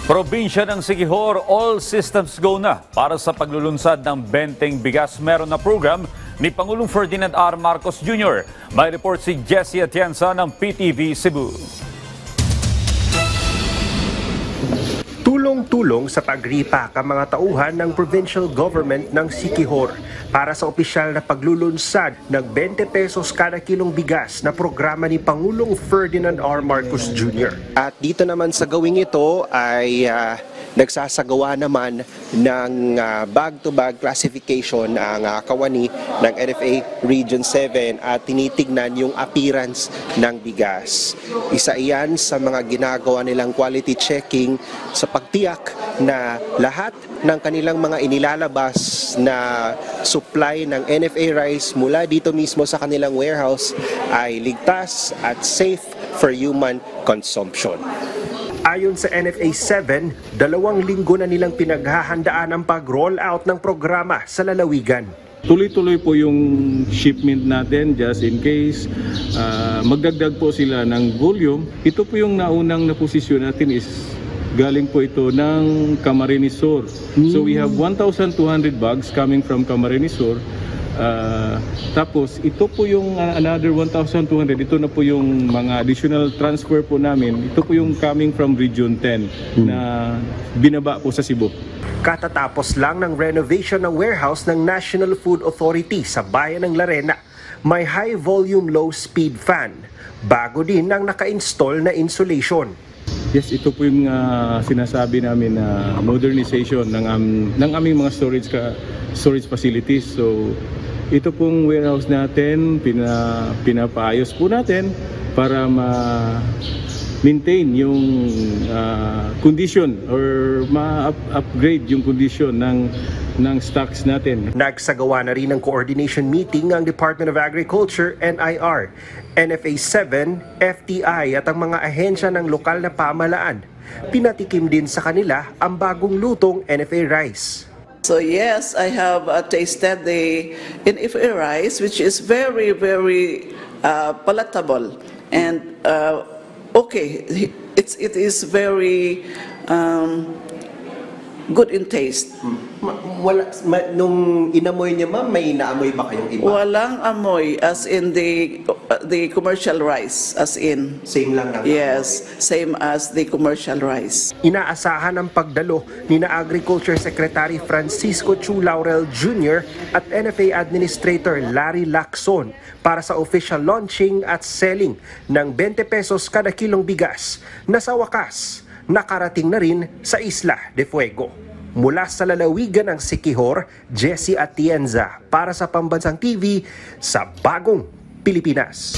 Probinsya ng Siquijor, all systems go na para sa paglulunsad ng benteng bigas. Meron na program ni Pangulong Ferdinand R. Marcos Jr. May report si Jessie Atienza ng PTV Cebu. Tulong-tulong sa pagripak ang mga tauhan ng provincial government ng Siquijor para sa opisyal na paglulunsad ng 20 pesos kada kilong bigas na programa ni Pangulong Ferdinand R. Marcos Jr. At dito naman sa gawing ito ay nagsasagawa naman ng bag-to-bag classification ang kawani ng NFA Region 7 at tinitignan yung appearance ng bigas. Isa iyan sa mga ginagawa nilang quality checking sa pagtiyak na lahat ng kanilang mga inilalabas na supply ng NFA rice mula dito mismo sa kanilang warehouse ay ligtas at safe for human consumption. Ayon sa NFA 7, 2 linggo na nilang pinaghahandaan ang pag-roll out ng programa sa lalawigan. Tuloy-tuloy po yung shipment natin just in case magdagdag po sila ng volume. Ito po yung naunang na posisyon natin is galing po ito ng Camarines Sur. So we have 1,200 bags coming from Camarines Sur. Tapos ito po yung another 1,200, ito na po yung mga additional transfer po namin. Ito po yung coming from Region 10 na binaba po sa Cebu. Katatapos lang ng renovation ng warehouse ng National Food Authority sa bayan ng Larena, may high volume low speed fan. Bago din ang naka-install na insulation. Yes, ito po yung sinasabi namin na modernization ng aming mga storage facilities. So ito pong warehouse natin, pinapaayos po natin para ma-maintain yung condition or ma-upgrade yung condition ng stocks natin. Nagsagawa na rin ng coordination meeting ang Department of Agriculture, NIR, NFA 7, FTI at ang mga ahensya ng lokal na pamahalaan. Pinatikim din sa kanila ang bagong lutong NFA rice. So yes, I have tasted the NFA rice, which is very, very palatable and okay. It is very good in taste. Nung inamoy niya, ma'am, may naamoy ba kayong iba? Walang amoy, as in the commercial rice, as in. Same lang na? Yes, same as the commercial rice. Inaasahan ang pagdalo ni na Agriculture Secretary Francisco Chu Laurel Jr. at NFA Administrator Larry Lacson para sa official launching at selling ng 20 pesos kada kilong bigas na sa wakas nakarating na rin sa Isla de Fuego. Mula sa lalawigan ng Siquijor, Jessie Atienza para sa Pambansang TV sa Bagong Pilipinas.